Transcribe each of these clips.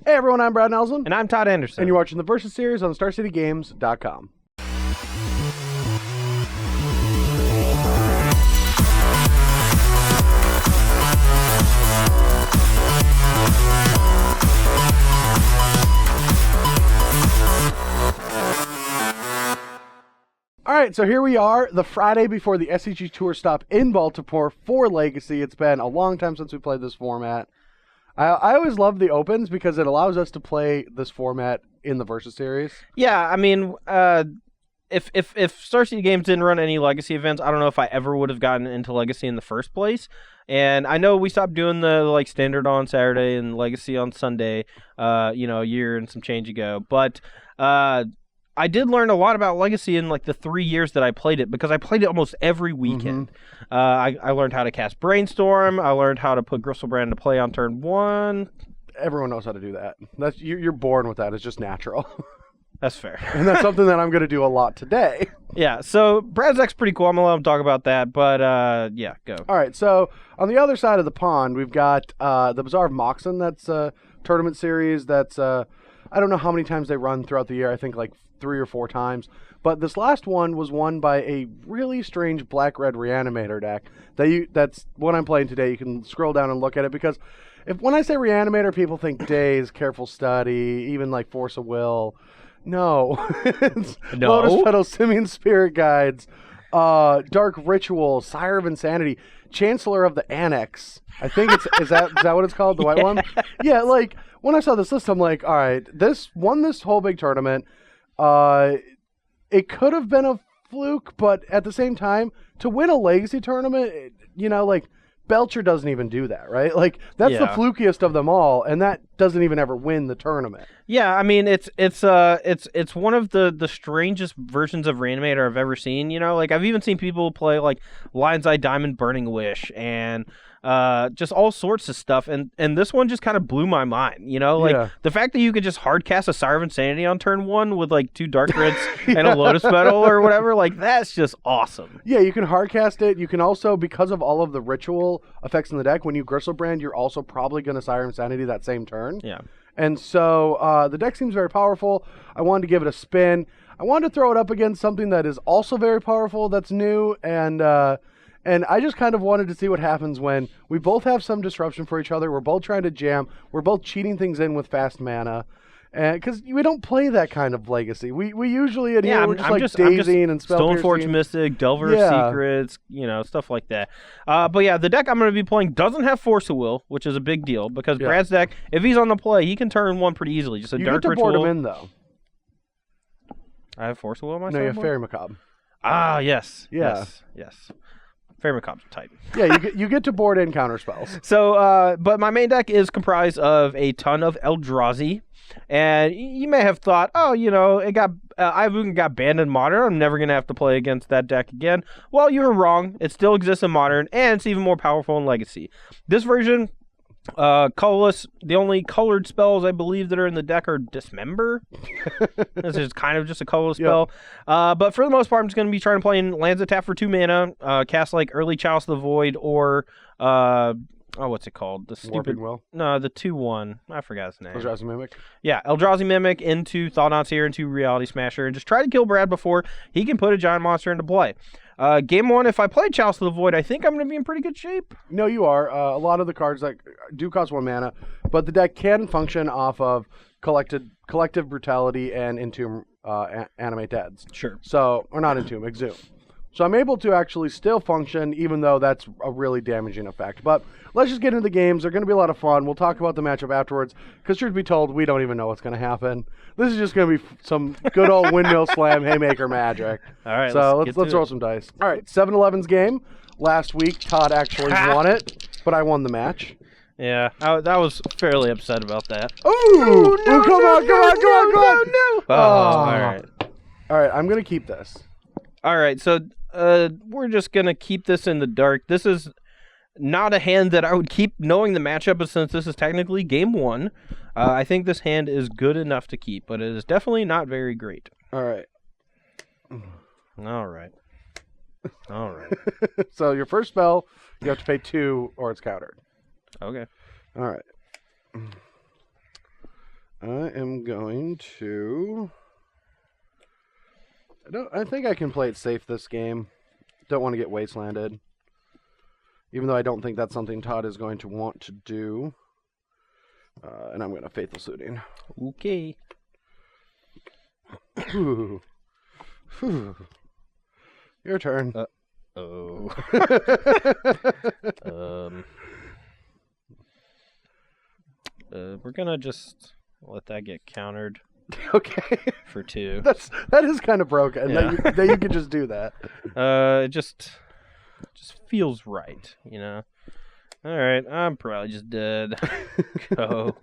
Hey everyone, I'm Brad Nelson. And I'm Todd Anderson. And you're watching the Versus series on StarCityGames.com. All right, so here we are, the Friday before the SCG Tour stop in Baltimore for Legacy. It's been a long time since we played this format. I always love the Opens because it allows us to play this format in the Versus series. Yeah, I mean, if Star City Games didn't run any Legacy events, I don't know if I ever would have gotten into Legacy in the first place. And I know we stopped doing the Standard on Saturday and Legacy on Sunday, a year and some change ago. But I did learn a lot about Legacy in the 3 years that I played it, because I played it almost every weekend. I learned how to cast Brainstorm. I learned how to put Gristlebrand into play on turn 1. Everyone knows how to do that. You're born with that. It's just natural. That's fair. And that's something that I'm going to do a lot today. Yeah, so Brad's deck's pretty cool. I'm going to let him talk about that, but yeah, go. All right, so on the other side of the pond, we've got the Bazaar of Moxen. That's a tournament series that's, I don't know how many times they run throughout the year. I think 3 or 4 times. But this last one was won by a really strange black-red Reanimator deck. That's what I'm playing today. You can scroll down and look at it, because when I say Reanimator, people think Daze, Careful Study, even Force of Will. No. It's Lotus Petal, Simian Spirit Guides, Dark Ritual, Sire of Insanity, Chancellor of the Annex. I think is that what it's called, the white one? Yeah, when I saw this list, I'm like, all right, this won this whole big tournament. It could have been a fluke, but at the same time, to win a Legacy tournament, Belcher doesn't even do that, right? That's the flukiest of them all, and that doesn't even ever win the tournament. Yeah, I mean, it's one of the strangest versions of Reanimator I've ever seen. I've even seen people play Lion's Eye Diamond Burning Wish and just all sorts of stuff, and this one just kind of blew my mind. The fact that you could just hard cast a Sire of Insanity on turn 1 with 2 Dark Reds and a Lotus Petal or whatever, that's just awesome. Yeah, you can hard cast it. You can also, because of all of the ritual effects in the deck, when you Gristlebrand, you're also probably going to Sire of Insanity that same turn. Yeah. And so the deck seems very powerful. I wanted to give it a spin. I wanted to throw it up against something that is also very powerful, that's new, and I just kind of wanted to see what happens when we both have some disruption for each other. We're both trying to jam. We're both cheating things in with fast mana. Because we don't play that kind of Legacy. We usually we're just dazing and spell Stoneforge Mystic, Delver of Secrets, stuff like that. But yeah, the deck I'm going to be playing doesn't have Force of Will, which is a big deal, because Brad's deck, if he's on the play, he can turn 1 pretty easily. Just a Dark Ritual. You get to board him in, though. I have Force of Will on my No, you have Fairy Macabre. Ah, yes. Yeah. Yes. Fairy Macabre's type. Yeah, you get to board in counter spells. So, but my main deck is comprised of a ton of Eldrazi. And you may have thought, it got Ivugin got banned in Modern. I'm never going to have to play against that deck again. Well, you were wrong. It still exists in Modern, and it's even more powerful in Legacy. This version, colorless, the only colored spells I believe that are in the deck are Dismember. This is kind of just a colorless spell. But for the most part, I'm just going to be trying to play in lands that tap for 2 mana, cast Early Chalice of the Void, or what's it called? The stupid Warping Will? No, the 2/1. I forgot his name. Eldrazi Mimic? Yeah, Eldrazi Mimic into Thought-Knot Seer into Reality Smasher, and just try to kill Brad before he can put a giant monster into play. Game 1, if I play Chalice of the Void, I think I'm going to be in pretty good shape. No, you are. A lot of the cards do cost 1 mana, but the deck can function off of Collective Brutality and Entomb Animate Deads. Sure. So, or not Entomb, Exhume. So I'm able to actually still function, even though that's a really damaging effect. But let's just get into the games. They're going to be a lot of fun. We'll talk about the matchup afterwards, because truth be told, we don't even know what's going to happen. This is just going to be some good old windmill slam haymaker magic. All right, so let's roll some dice. All right, 7-Eleven's game. Last week, Todd actually won it, but I won the match. Yeah, I was fairly upset about that. Ooh, come on. No. Oh, all right. All right, I'm going to keep this. All right, so we're just going to keep this in the dark. This is not a hand that I would keep knowing the matchup, but since this is technically game 1, I think this hand is good enough to keep, but it is definitely not very great. All right. So your first spell, you have to pay 2 or it's countered. Okay. All right. I am going to. I think I can play it safe this game. Don't want to get wastelanded. Even though I don't think that's something Todd is going to want to do. And I'm going to Faithful Suiting. Okay. Whew. Whew. Your turn. Oh. We're gonna just let that get countered Okay. for 2. That is kind of broken. Yeah. That you could just do that. It just feels right, you know. All right, I'm probably just dead. Go.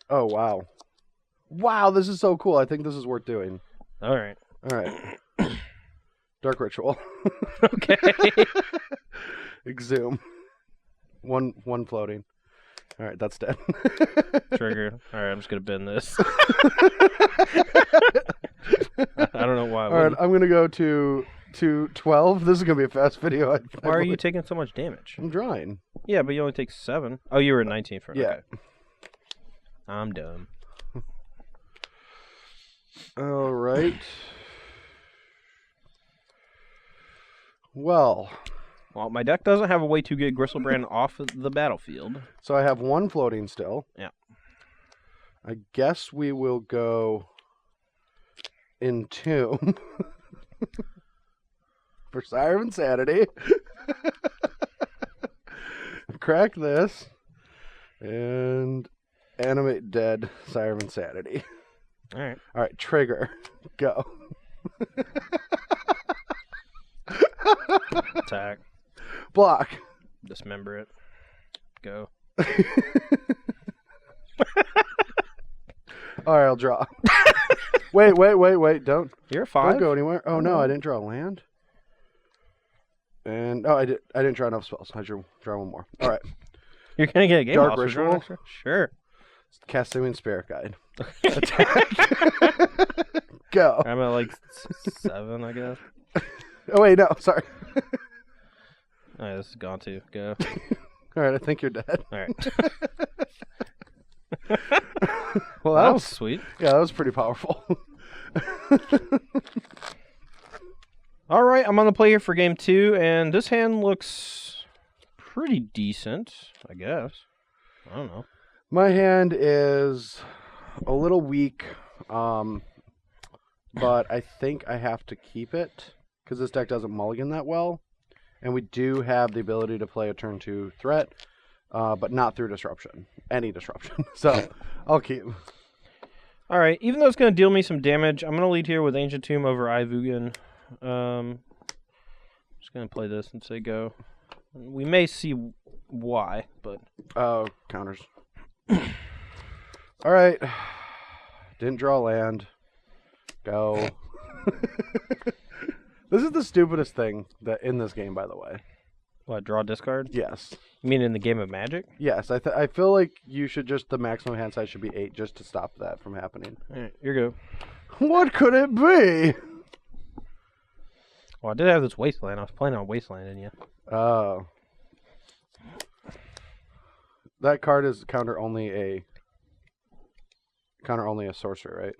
Oh wow. Wow, this is so cool. I think this is worth doing. All right. All right. Dark Ritual. Okay. Exhume. One floating. All right, that's dead. Trigger. All right, I'm just gonna bend this. I don't know why. All right, I'm gonna go to 12. This is gonna be a fast video. Why are you taking so much damage? I'm drawing. Yeah, but you only take 7. Oh, you were at 19 for. Yeah. Okay. I'm dumb. All right. Well, my deck doesn't have a way to get Gristlebrand off of the battlefield. so I have one floating still. Yeah. I guess we will go Entomb for Sire of Insanity. Crack this and animate dead Sire of Insanity. All right. All right, trigger. Go. Attack. Block. Dismember it. Go. All right, I'll draw. Wait. Don't You're at 5. don't go anywhere. Oh no, I didn't draw land. And I didn't draw enough spells. I draw one more. All right. You're gonna get a game Dark loss for drawing Ritual? extra? Sure. Cast Simian Spirit Guide. Attack. Go. I'm at like 7, I guess. Oh wait, no, sorry. All right, this is gone too. Go. All right, I think you're dead. All right. Well, That was sweet. yeah, that was pretty powerful. All right, I'm on the play here for game 2, and this hand looks pretty decent, I guess. I don't know. My hand is a little weak, but I think I have to keep it because this deck doesn't mulligan that well, and we do have the ability to play a turn 2 threat, but not through disruption, any disruption. So I'll keep. All right, even though it's going to deal me some damage, I'm going to lead here with Ancient Tomb over Ivugan. Just going to play this and say go. We may see why, but... Counters. All right. Didn't draw land. Go. This is the stupidest thing that in this game, by the way. What, draw discard? Yes. You mean in the game of Magic? Yes, I feel like you should just, the maximum hand size should be 8 just to stop that from happening. All right, you're go. What could it be? Well, I did have this Wasteland. I was planning on Wastelanding you. Oh. That card is counter only a sorcerer, right?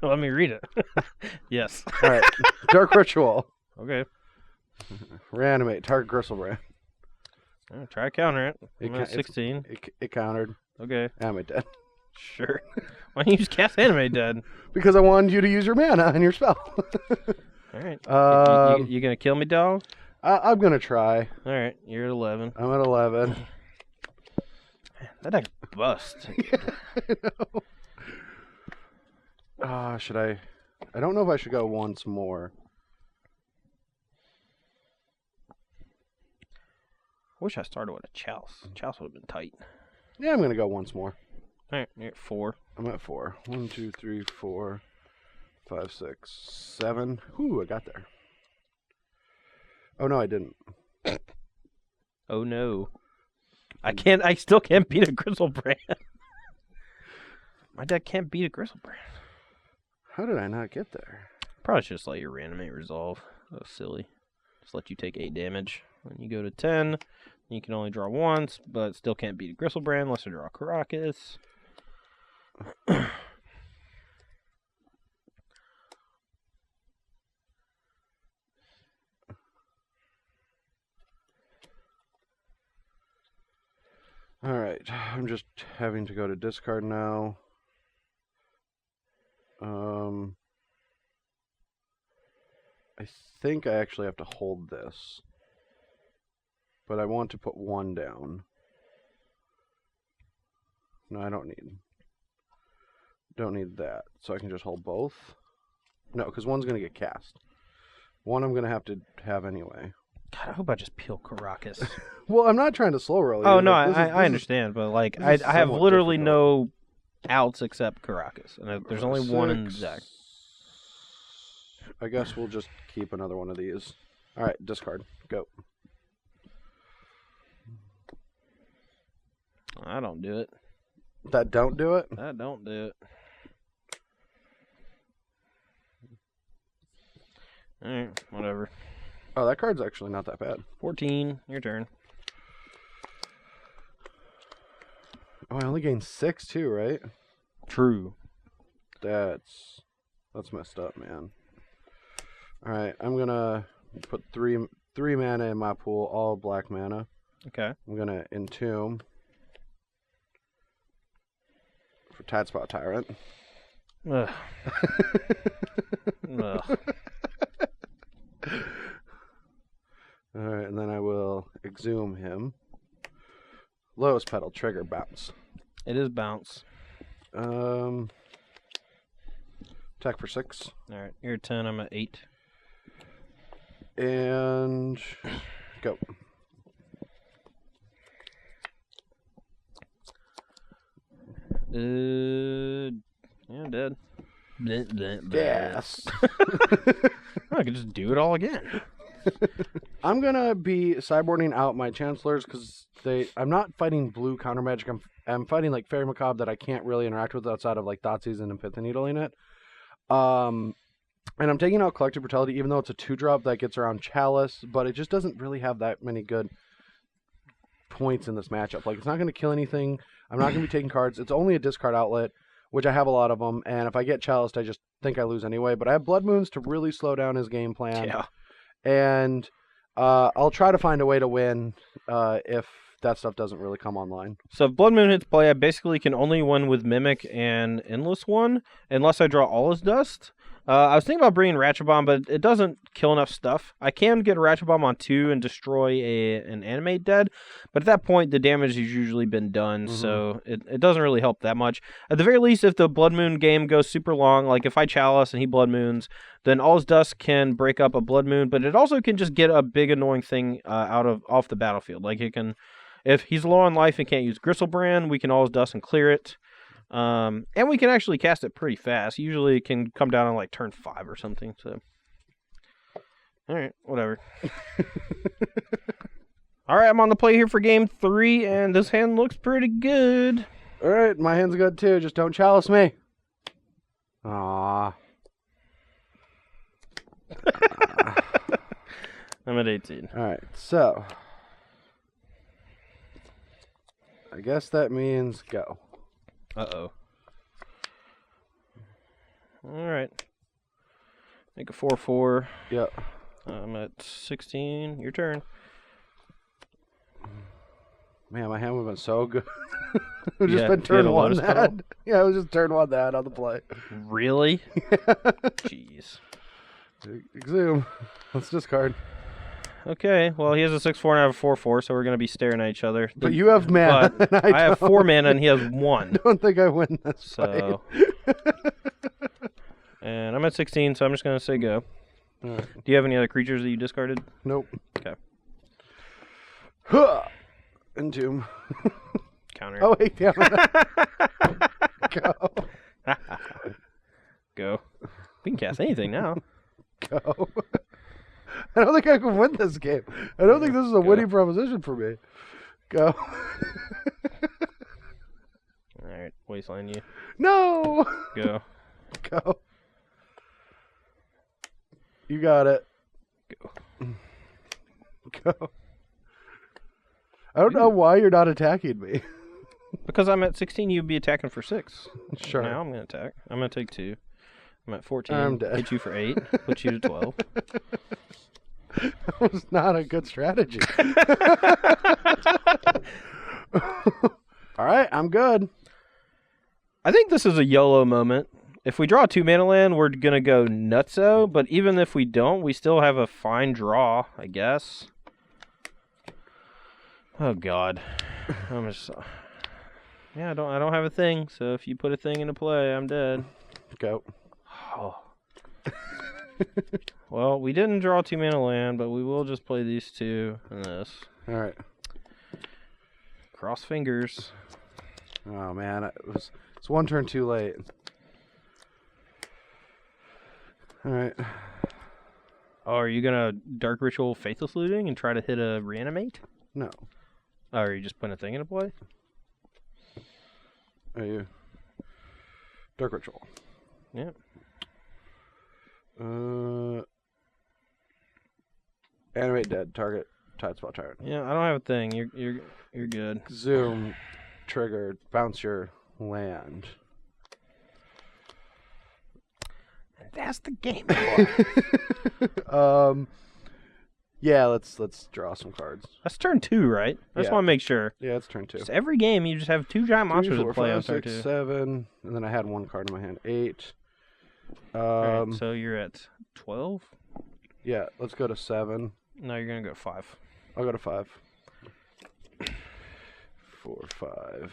Let me read it. Yes. All right. Dark Ritual. Okay. Reanimate. Target Gristlebrand. Try to counter it. It I'm at 16. It countered. Okay. Animate dead. Sure. Why don't you just cast Animate Dead? Because I wanted you to use your mana and your spell. All right. Um, you gonna kill me, dog? I'm going to try. All right. You're at 11. I'm at 11. That deck bust. Should I? I don't know if I should go once more. Wish I started with a Chalice. Chalice would have been tight. Yeah, I'm going to go once more. All right. You're at 4. I'm at 4. 1, 2, 3, 4, 5, 6, 7. Whew, I got there. Oh, no, I didn't. Oh no. I still can't beat a Gristlebrand. My deck can't beat a Gristlebrand. How did I not get there? Probably should just let your Reanimate resolve. That was silly. Just let you take 8 damage. When you go to 10, You can only draw once, but still can't beat a Gristlebrand unless you draw a Karakas. All right, I'm just having to go to discard now. I think I actually have to hold this, but I want to put one down. No, I don't need that, so I can just hold both. No, because one's gonna get cast. One I'm gonna have to have anyway. God, I hope I just peel Karakas. Well, I'm not trying to slow roll. Oh, either. no, Like, I understand, but like I is have somewhat literally difficult. no outs except Karakas, and there's only one in the 6. deck. I guess we'll just keep another one of these. All right, discard. Go. I don't do it. That don't do it? I don't do it. Alright, whatever. Oh, that card's actually not that bad. 14, your turn. Oh, I only gained 6 too, right? True. That's messed up, man. All right, I'm gonna put three mana in my pool, all black mana. Okay. I'm gonna entomb for Tatspot Tyrant. Ugh. Ugh. All right, and then I will exhume him. Lowest Petal, trigger, bounce. It is bounce. Attack for 6. Alright, you're at 10, I'm at 8. And go. Yeah, I'm dead. Yes. I could just do it all again. I'm gonna be sideboarding out my Chancellors because I'm not fighting blue counter magic. I'm fighting like Fairy Macabre that I can't really interact with outside of like Thoughtseize and Pith Needling it. And I'm taking out Collective Brutality, even though it's a 2-drop that gets around Chalice, but it just doesn't really have that many good points in this matchup. Like, it's not going to kill anything. I'm not going to be taking cards. It's only a discard outlet, which I have a lot of them. And if I get Chaliced, I just think I lose anyway. But I have Blood Moons to really slow down his game plan. Yeah. And I'll try to find a way to win if that stuff doesn't really come online. So if Blood Moon hits play, I basically can only win with Mimic and Endless One, unless I draw All Is Dust. I was thinking about bringing Ratchet Bomb, but it doesn't kill enough stuff. I can get a Ratchet Bomb on 2 and destroy an Animate dead, but at that point, the damage has usually been done, so it doesn't really help that much. At the very least, if the Blood Moon game goes super long, like if I Chalice and he Blood Moons, then All's Dust can break up a Blood Moon, but it also can just get a big annoying thing off the battlefield. Like it can, if he's low on life and can't use Gristlebrand, we can All's Dust and clear it. And we can actually cast it pretty fast. Usually it can come down on like turn 5 or something. So, all right, whatever. All right, I'm on the play here for game 3, and this hand looks pretty good. All right, my hand's good too. Just don't Chalice me. Aww. I'm at 18. All right, so I guess that means go. Uh-oh. All right. Make a 4/4. Yep. I'm at 16. Your turn. Man, my hand would have been so good. It would just Yeah, been if you had turn a 1 Lotus Petal? that. Yeah, it was just turn 1 that on the play. Really? Jeez. Exhume. Let's discard. Okay, well, he has a 6/4 and I have a 4/4, so we're going to be staring at each other. But you have mana. But and I have 4 mana and he has 1. don't think I win this So, and I'm at 16, so I'm just going to say go. fight. Right. Do you have any other creatures that you discarded? Nope. Okay. Entomb. Counter. Oh, wait, damn it. Go. Go. We can cast anything now. Go. I don't think I can win this game. I don't think this is a winning proposition for me. Go. Alright, wasteland you. No. Go. Go. You got it. Go. Go. I don't know why you're not attacking me. Because I'm at 16, you'd be attacking for 6. Sure. Now I'm going to attack. I'm going to take 2. I'm at 14. I'm dead. Hit you for 8. Put you to 12. That was not a good strategy. All right, I'm good. I think this is a YOLO moment. If we draw a 2-mana land, we're going to go nutso. But even if we don't, we still have a fine draw, I guess. Oh, God. I'm just... Yeah, I don't have a thing, so if you put a thing into play, I'm dead. Go. Oh. Well, we didn't draw 2-mana land, but we will just play these 2 and this. All right. Cross fingers. Oh man, it's 1 turn too late. All right. Oh, are you gonna Dark Ritual Faithless Looting and try to hit a reanimate? No. Oh, are you just putting a thing into play? Are you? Dark Ritual. Yeah. Animate dead. Target. Tide Spot Tyrant. Yeah, I don't have a thing. You're good. Zoom. Trigger. Bounce your land. And that's the game. Yeah, let's draw some cards. That's turn 2, right? I just Yeah. want to make sure. Yeah, it's turn 2. Just every game, you just have 2 giant monsters 3, to 4, play 5, on turn 6, 2. 7, and then I had 1 card in my hand. 8. Alright, so you're at 12? Yeah, let's go to 7. No, you're going to go 5. I'll go to 5. 4, 5,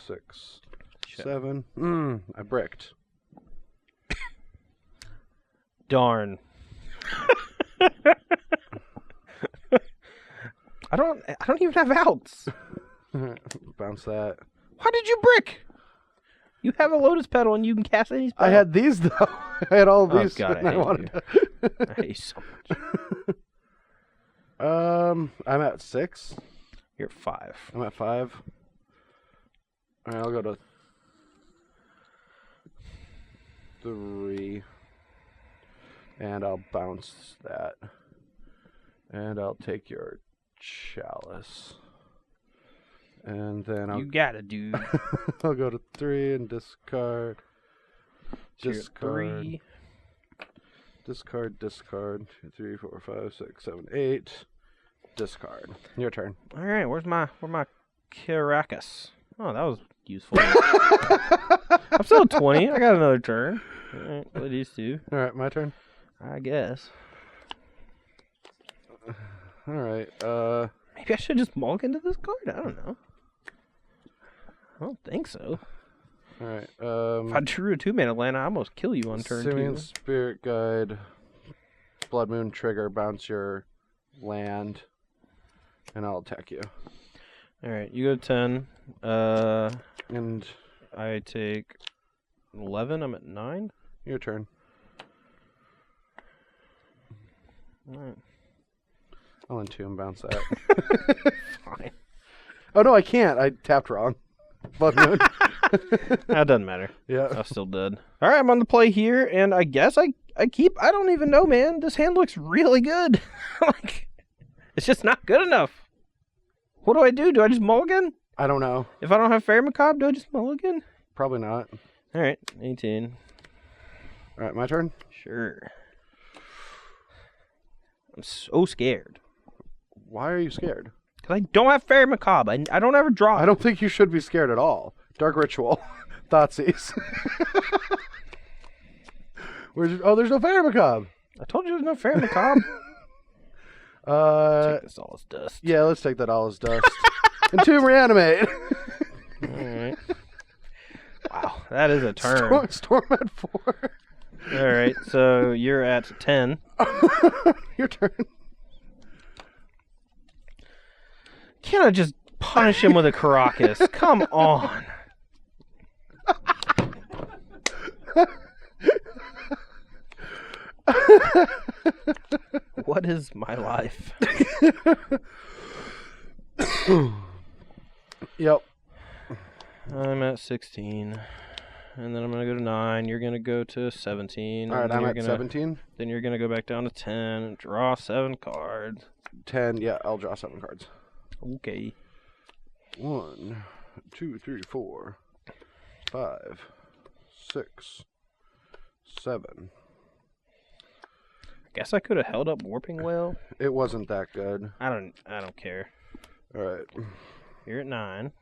6, Shit. 7. I bricked. Darn. I don't even have outs. Bounce that. Why did you brick? You have a Lotus Petal and you can cast any spell. I had these though. I had all Oh, these. God, and I hate wanted I hate you so much. I'm at 6. You're at 5. I'm at 5. All right, I'll go to 3, and I'll bounce that, and I'll take your Chalice, and then You got it, dude. I'll go to 3 and discard. So you're at Discard. 3. Discard. 2, 3, 4, 5, 6, 7, 8. Discard. Your turn. All right, where's my Caracas? Oh, that was useful. I'm still at 20. I got another turn. All right, play these 2. All right, my turn. I guess. All right. Maybe I should just mulligan to this card. I don't know. I don't think so. All right. If I drew a 2-mana land, I almost kill you on turn 2. Simian Spirit Guide, Blood Moon trigger, bounce your land, and I'll attack you. All right, you go to 10. And I take 11. I'm at 9. your turn. All right. I'll entomb bounce that. Fine. Oh no, I can't. I tapped wrong. Blood Moon. That doesn't matter. Yeah. I'm still dead. All right, I'm on the play here, and I guess I keep. I don't even know, man. This hand looks really good. Like, it's just not good enough. What do I do? Do I just mulligan? I don't know. If I don't have Fairy Macabre, do I just mulligan? Probably not. All right, 18. All right, my turn. Sure. I'm so scared. Why are you scared? Because I don't have Fairy Macabre. I don't ever draw. I don't think you should be scared at all. Dark Ritual. Thoughtseize. Oh, there's no Fairy Macabre. I told you there's no Fairy Macabre. Take this all as dust. Yeah, let's take that all as dust. Entomb Reanimate. All right. Wow, that is a turn. Storm at 4. All right, so you're at 10. Your turn. Can't I just punish him with a Caracas? Come on. What is my life? Yep. I'm at 16. And then I'm going to go to 9. You're going to go to 17. All right, and I'm you're at gonna, 17. Then you're going to go back down to 10 and draw 7 cards. 10. Yeah, I'll draw 7 cards. Okay. 1, 2, 3, 4, 5, 6, 7. Guess I could have held up Warping Wail. It wasn't that good. I don't care. All right. You're at 9.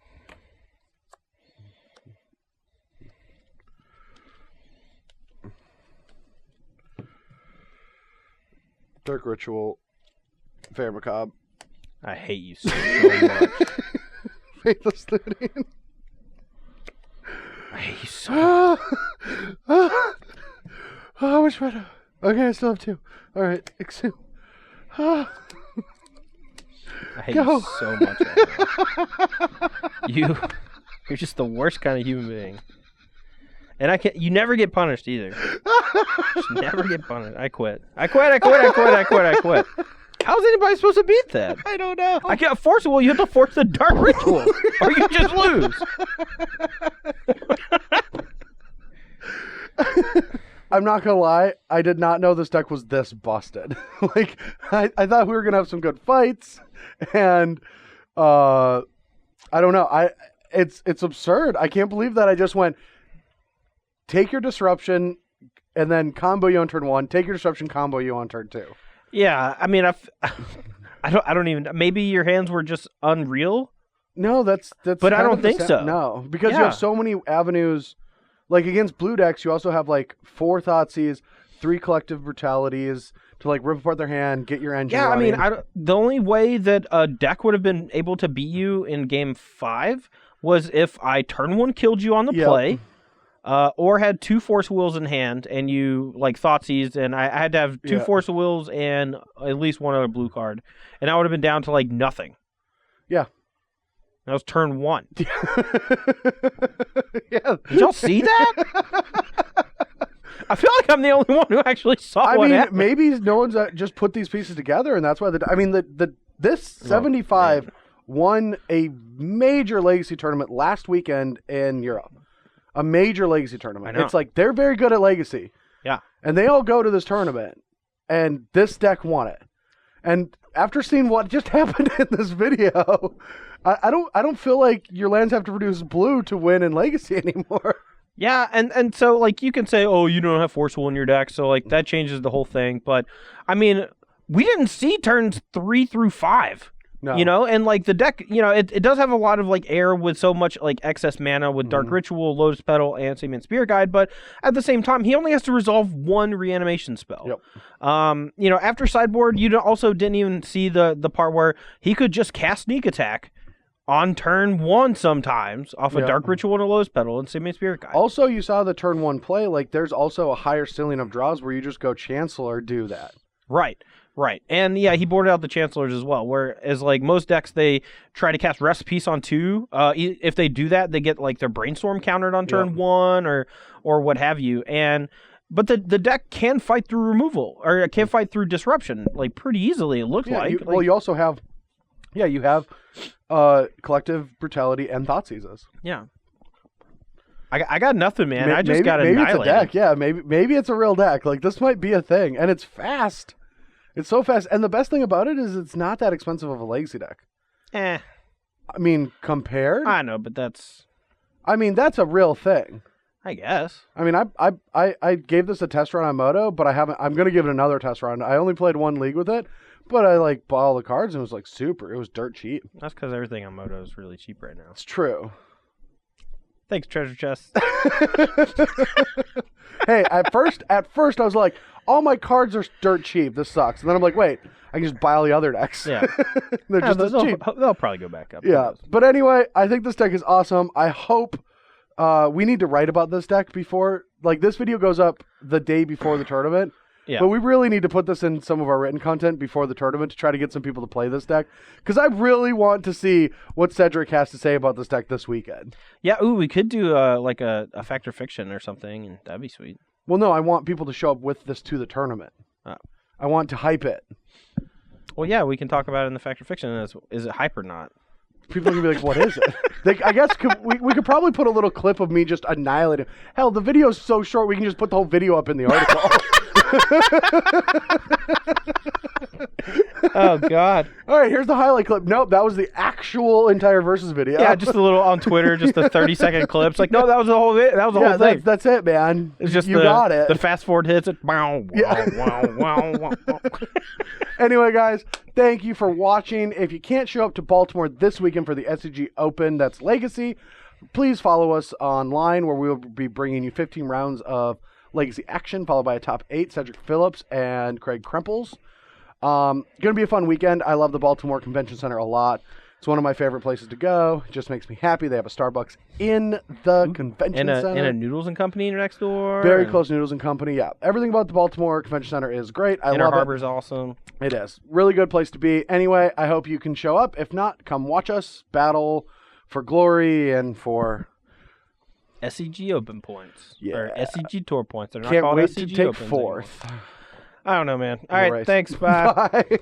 Dark Ritual, Fair Macabre. I hate you so much. Faithless Looting. I hate you so much. Which one? Okay, I still have 2. All right, exhume. I hate Go. you so much right now. You're just the worst kind of human being. And you never get punished either. Just never get punished. I quit. How's anybody supposed to beat that? I don't know. I can't force it. Well, you have to force the Dark Ritual, or you just lose. I'm not gonna lie, I did not know this deck was this busted. Like, I thought we were gonna have some good fights, and I don't know. It's absurd. I can't believe that I just went take your disruption and then combo you on turn 1. Take your disruption, combo you on turn 2. Yeah, I mean, I don't even. Maybe your hands were just unreal. No, that's. But kind I don't of the think so. No, because you Yeah. have so many avenues. Like against blue decks, you also have like 4 Thoughtseize, 3 Collective Brutalities to like rip apart their hand, get your engine. Yeah, running. I mean, the only way that a deck would have been able to beat you in game 5 was if I turn 1 killed you on the play, or had 2 Force Wills in hand and you like Thoughtseized, and I had to have 2 Force Wills and at least 1 other blue card, and I would have been down to like nothing. Yeah. That was turn 1. Yeah. Did y'all see that? I feel like I'm the only one who actually saw what happened. Maybe no one's just put these pieces together, and that's why this 75 won a major Legacy tournament last weekend in Europe. A major Legacy tournament. I know. It's like they're very good at Legacy. Yeah. And they all go to this tournament, and this deck won it. And after seeing what just happened in this video, I don't feel like your lands have to produce blue to win in Legacy anymore. Yeah, and so like you can say, oh, you don't have Force Will in your deck, so like that changes the whole thing. But I mean, we didn't see turns 3 through 5. No. You know, and like the deck, you know, it does have a lot of like air with so much like excess mana with Dark Ritual, Lotus Petal, and Samian Spirit Guide, but at the same time, he only has to resolve 1 reanimation spell. Yep. You know, after sideboard, you also didn't even see the part where he could just cast Sneak Attack on turn 1 sometimes off a Dark Ritual and a Lotus Petal and Samian Spirit Guide. Also, you saw the turn 1 play, like there's also a higher ceiling of draws where you just go Chancellor, do that. Right. And yeah, he boarded out the Chancellors as well, whereas like most decks, they try to cast Rest Peace on 2. If they do that, they get like their Brainstorm countered on turn 1 or what have you. But the deck can fight through removal, or it can fight through disruption, like pretty easily, it looks like. You also have, you have Collective Brutality and Thoughtseizes. Yeah. I got nothing, man. I just got maybe annihilated. it's a deck. Yeah, maybe it's a real deck. Like this might be a thing, and it's fast. It's so fast, and the best thing about it is it's not that expensive of a Legacy deck. I mean, compared, I know, but that's a real thing. I guess. I mean, I gave this a test run on Moto, but I haven't. I'm gonna give it another test run. I only played 1 league with it, but I like bought all the cards and it was like super. It was dirt cheap. That's because everything on Moto is really cheap right now. It's true. Thanks, Treasure Chest. Hey, at first I was like, all my cards are dirt cheap. This sucks. And then I'm like, wait, I can just buy all the other decks. Yeah. They're just as cheap. They'll probably go back up. Yeah. But anyway, I think this deck is awesome. I hope we need to write about this deck before, like this video goes up the day before the tournament. Yeah. But we really need to put this in some of our written content before the tournament to try to get some people to play this deck. Because I really want to see what Cedric has to say about this deck this weekend. Yeah, we could do like a Fact or Fiction or something, and that'd be sweet. Well, no, I want people to show up with this to the tournament. Oh. I want to hype it. Well, yeah, we can talk about it in the Fact or Fiction. Is it hype or not? People are going to be like, what is it? I guess we could probably put a little clip of me just annihilating. Hell, the video is so short, we can just put the whole video up in the article. Oh God. All right, here's the highlight clip. Nope, that was the actual entire versus video. Yeah, just a little on Twitter, just a 30-second clip. It's like, no, that was the whole that was the whole thing. That's it, man. It's just you got it. The fast forward hits it. Anyway, guys, thank you for watching. If you can't show up to Baltimore this weekend for the SCG Open, that's Legacy, please follow us online where we will be bringing you 15 rounds of Legacy action, followed by a top 8, Cedric Phillips and Craig Krempels. Going to be a fun weekend. I love the Baltimore Convention Center a lot. It's one of my favorite places to go. It just makes me happy. They have a Starbucks in the convention center. And a Noodles and Company next door. Very close Noodles and Company, yeah. Everything about the Baltimore Convention Center is great. I love Inner Harbor's awesome. It is. Really good place to be. Anyway, I hope you can show up. If not, come watch us battle for glory and for... SCG Open points. Yeah. Or SCG Tour points. They're not Can't called wait SCG to take Opens fourth. anymore. I don't know, man. All right, Race. thanks. Bye. Bye.